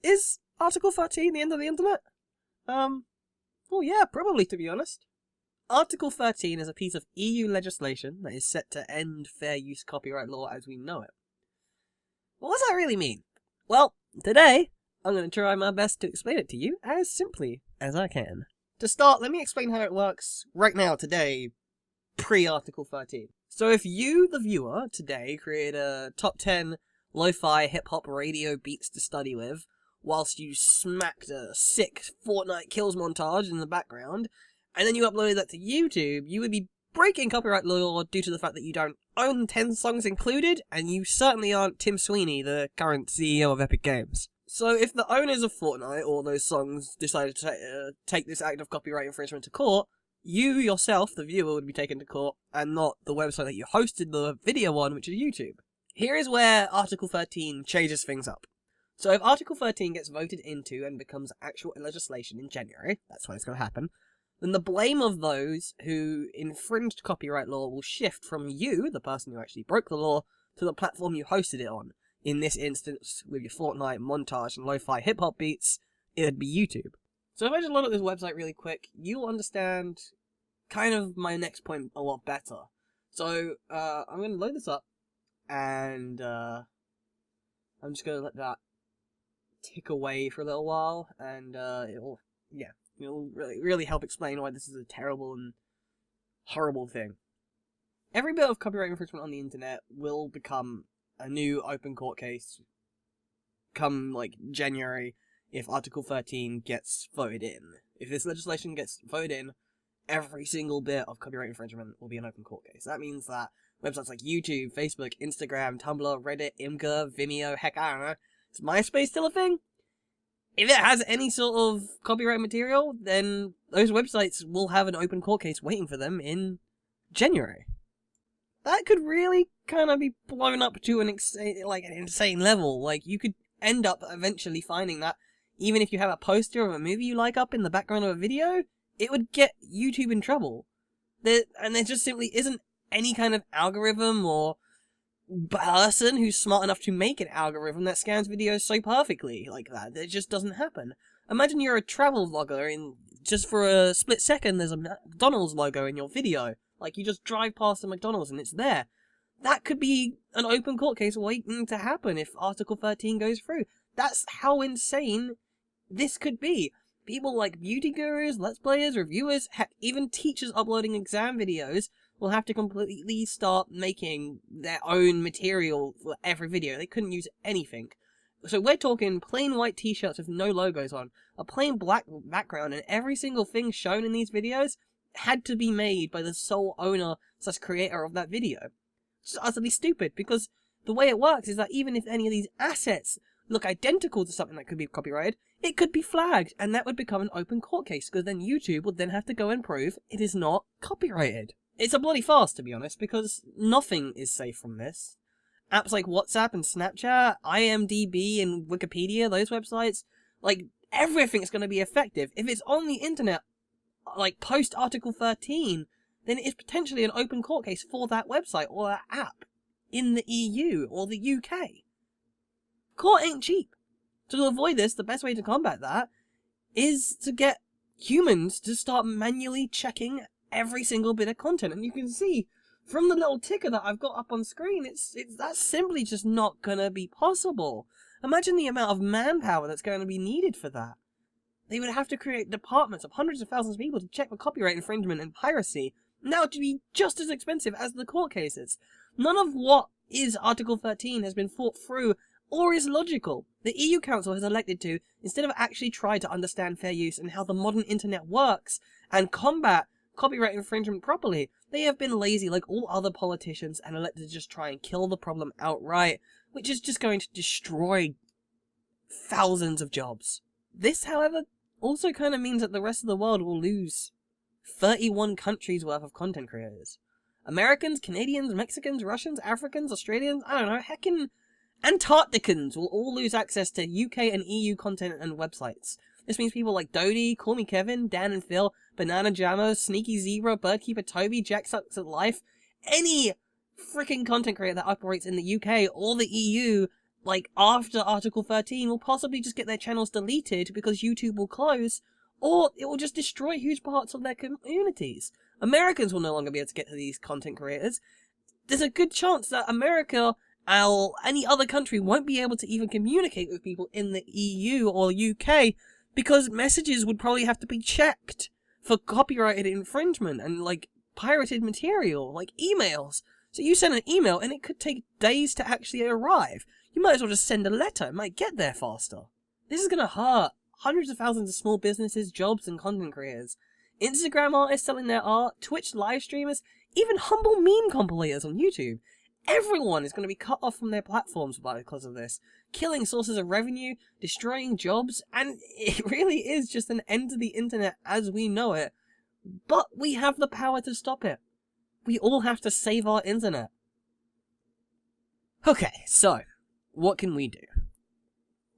Is Article 13 the end of the internet? Well, yeah, probably, to be honest. Article 13 is a piece of EU legislation that is set to end fair use copyright law as we know it. What does that really mean? Well, today, I'm going to try my best to explain it to you as simply as I can. To start, let me explain how it works right now, today, pre-Article 13. So if you, the viewer, today create a top 10 lo-fi hip-hop radio beats to study with, whilst you smacked a sick Fortnite kills montage in the background, and then you uploaded that to YouTube, you would be breaking copyright law due to the fact that you don't own 10 songs included, and you certainly aren't Tim Sweeney, the current CEO of Epic Games. So if the owners of Fortnite or those songs decided to take this act of copyright infringement to court, you yourself, the viewer, would be taken to court, and not the website that you hosted the video on, which is YouTube. Here is where Article 13 changes things up. So if Article 13 gets voted into and becomes actual legislation in January, that's when it's going to happen, then the blame of those who infringed copyright law will shift from you, the person who actually broke the law, to the platform you hosted it on. In this instance, with your Fortnite montage and lo-fi hip-hop beats, it would be YouTube. So if I just load up this website really quick, you'll understand kind of my next point a lot better. So, I'm going to load this up, and I'm just going to let that tick away for a little while, and it'll really help explain why this is a terrible and horrible thing. Every bit of copyright infringement on the internet will become a new open court case come, January, if Article 13 gets voted in. If this legislation gets voted in, every single bit of copyright infringement will be an open court case. That means that websites like YouTube, Facebook, Instagram, Tumblr, Reddit, Imgur, Vimeo, heck, I don't know, is MySpace still a thing? If it has any sort of copyright material, then those websites will have an open court case waiting for them in January. That could really kind of be blown up to an insane level. You could end up eventually finding that even if you have a poster of a movie you like up in the background of a video, it would get YouTube in trouble. There just simply isn't any kind of algorithm or person who's smart enough to make an algorithm that scans videos so perfectly like that. It just doesn't happen. Imagine you're a travel vlogger and just for a split second there's a McDonald's logo in your video. You just drive past the McDonald's and it's there. That could be an open court case waiting to happen if Article 13 goes through. That's how insane this could be. People like beauty gurus, let's players, reviewers, heck, even teachers uploading exam videos will have to completely start making their own material for every video. They couldn't use anything. So we're talking plain white t-shirts with no logos on, a plain black background, and every single thing shown in these videos had to be made by the sole owner / creator of that video. It's utterly stupid, because the way it works is that even if any of these assets look identical to something that could be copyrighted, it could be flagged, and that would become an open court case, because then YouTube would then have to go and prove it is not copyrighted. It's a bloody farce, to be honest, because nothing is safe from this. Apps like WhatsApp and Snapchat, IMDb and Wikipedia, those websites, everything's going to be effective. If it's on the internet, post Article 13, then it is potentially an open court case for that website or that app in the EU or the UK. Court ain't cheap. To avoid this, the best way to combat that is to get humans to start manually checking every single bit of content. And you can see from the little ticker that I've got up on screen, that's simply just not gonna be possible. Imagine the amount of manpower that's going to be needed for that. They would have to create departments of hundreds of thousands of people to check for copyright infringement and piracy. Now to be just as expensive as the court cases. None of what is Article 13 has been thought through or is logical. The EU Council has elected to, instead of actually try to understand fair use and how the modern internet works and combat copyright infringement properly, they have been lazy like all other politicians and elected to just try and kill the problem outright, which is just going to destroy thousands of jobs. This, however, also kind of means that the rest of the world will lose 31 countries worth of content creators. Americans, Canadians, Mexicans, Russians, Africans, Australians, I don't know, heckin' Antarcticans will all lose access to UK and EU content and websites. This means people like Dodie, Call Me Kevin, Dan and Phil, Banana Jammer, Sneaky Zebra, Birdkeeper Toby, Jack Sucks at Life, any freaking content creator that operates in the UK or the EU like, after Article 13 will possibly just get their channels deleted because YouTube will close, or it will just destroy huge parts of their communities. Americans will no longer be able to get to these content creators. There's a good chance that America or any other country won't be able to even communicate with people in the EU or UK because messages would probably have to be checked for copyrighted infringement and, like, pirated material, like emails. So you send an email and it could take days to actually arrive. You might as well just send a letter. It might get there faster. This is going to hurt hundreds of thousands of small businesses, jobs, and content creators. Instagram artists selling their art, Twitch live streamers, even humble meme compilators on YouTube. Everyone is going to be cut off from their platforms because of this, killing sources of revenue, destroying jobs, and it really is just an end to the internet as we know it. But we have the power to stop it. We all have to save our internet. Okay, so, what can we do?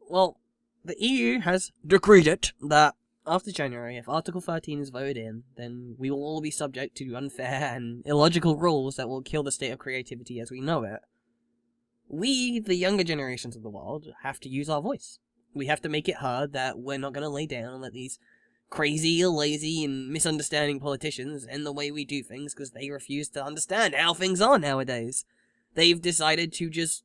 Well, the EU has decreed it that after January, if Article 13 is voted in, then we will all be subject to unfair and illogical rules that will kill the state of creativity as we know it. We, the younger generations of the world, have to use our voice. We have to make it heard that we're not going to lay down and let these crazy, lazy, and misunderstanding politicians end the way we do things because they refuse to understand how things are nowadays. They've decided to just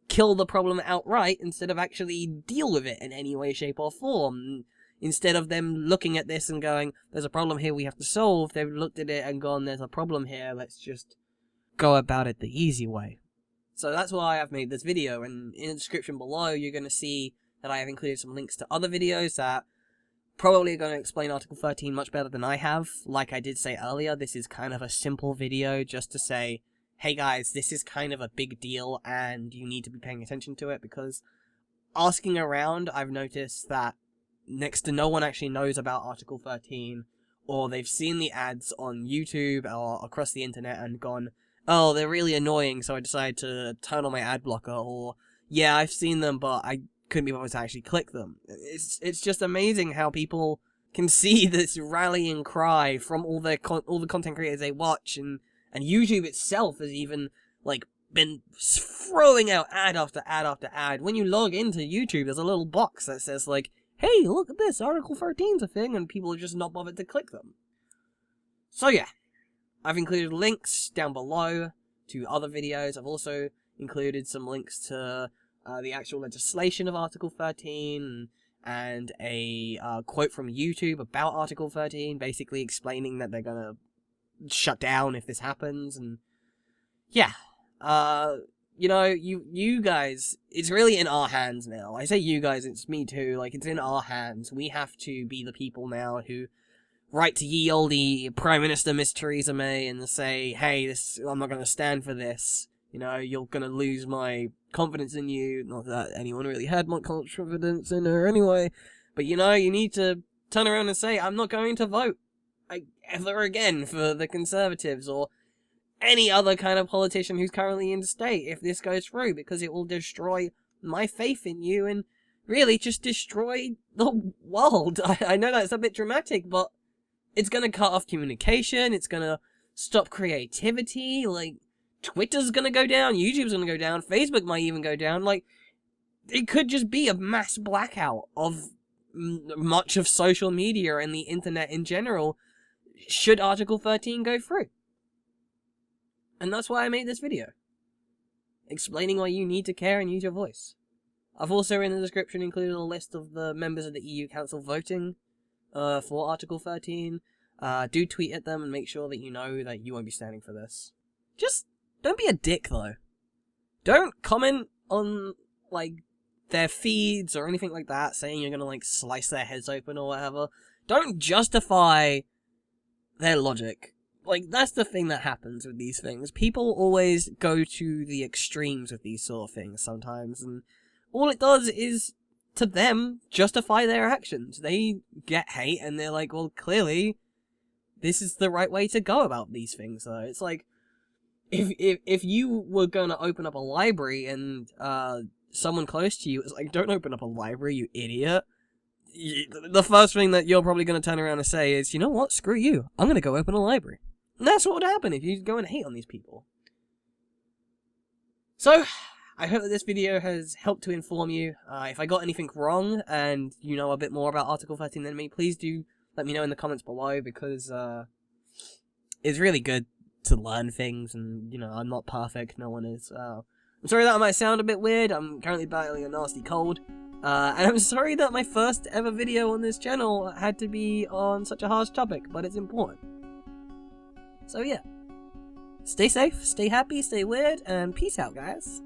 kill the problem outright instead of actually deal with it in any way, shape, or form. Instead of them looking at this and going, there's a problem here we have to solve, they've looked at it and gone, there's a problem here, let's just go about it the easy way. So that's why I've made this video, and in the description below you're going to see that I have included some links to other videos that probably are going to explain Article 13 much better than I have. Like I did say earlier, this is kind of a simple video just to say, hey guys, this is kind of a big deal and you need to be paying attention to it, because asking around, I've noticed that next to no one actually knows about Article 13, or they've seen the ads on YouTube or across the internet and gone, oh, they're really annoying, so I decided to turn on my ad blocker, or, yeah, I've seen them, but I couldn't be bothered to actually click them. It's just amazing how people can see this rallying cry from all the content creators they watch, and YouTube itself has even, like, been throwing out ad after ad after ad. When you log into YouTube, there's a little box that says, like, hey, look at this, Article 13's a thing, and people are just not bothered to click them. So yeah, I've included links down below to other videos. I've also included some links to the actual legislation of Article 13, and a quote from YouTube about Article 13, basically explaining that they're gonna shut down if this happens, and yeah, you know, you guys, it's really in our hands now. I say you guys, it's me too, like, it's in our hands. We have to be the people now who write to ye olde Prime Minister Miss Theresa May and say, hey, I'm not gonna stand for this. You know, you're gonna lose my confidence in you. Not that anyone really had my confidence in her anyway. But, you know, you need to turn around and say, I'm not going to vote ever again for the Conservatives or any other kind of politician who's currently in state if this goes through, because it will destroy my faith in you and really just destroy the world. I know that's a bit dramatic, but it's going to cut off communication, it's going to stop creativity, like, Twitter's going to go down, YouTube's going to go down, Facebook might even go down, like, it could just be a mass blackout of much of social media and the internet in general, should Article 13 go through. And that's why I made this video, explaining why you need to care and use your voice. I've also in the description included a list of the members of the EU Council voting for Article 13. Do tweet at them and make sure that you know that you won't be standing for this. Just don't be a dick, though. Don't comment on, like, their feeds or anything like that, saying you're gonna, like, slice their heads open or whatever. Don't justify their logic. Like, that's the thing that happens with these things. People always go to the extremes with these sort of things sometimes, and all it does is, to them, justify their actions. They get hate, and they're like, well, clearly, this is the right way to go about these things, though. It's like, if you were gonna open up a library, and someone close to you is like, don't open up a library, you idiot, the first thing that you're probably gonna turn around and say is, you know what, screw you, I'm gonna go open a library. And that's what would happen if you go and hate on these people. So, I hope that this video has helped to inform you. If I got anything wrong and you know a bit more about Article 13 than me, please do let me know in the comments below, because it's really good to learn things, and, you know, I'm not perfect, no one is. I'm sorry that I might sound a bit weird, I'm currently battling a nasty cold, and I'm sorry that my first ever video on this channel had to be on such a harsh topic, but it's important. So yeah, stay safe, stay happy, stay weird, and peace out, guys.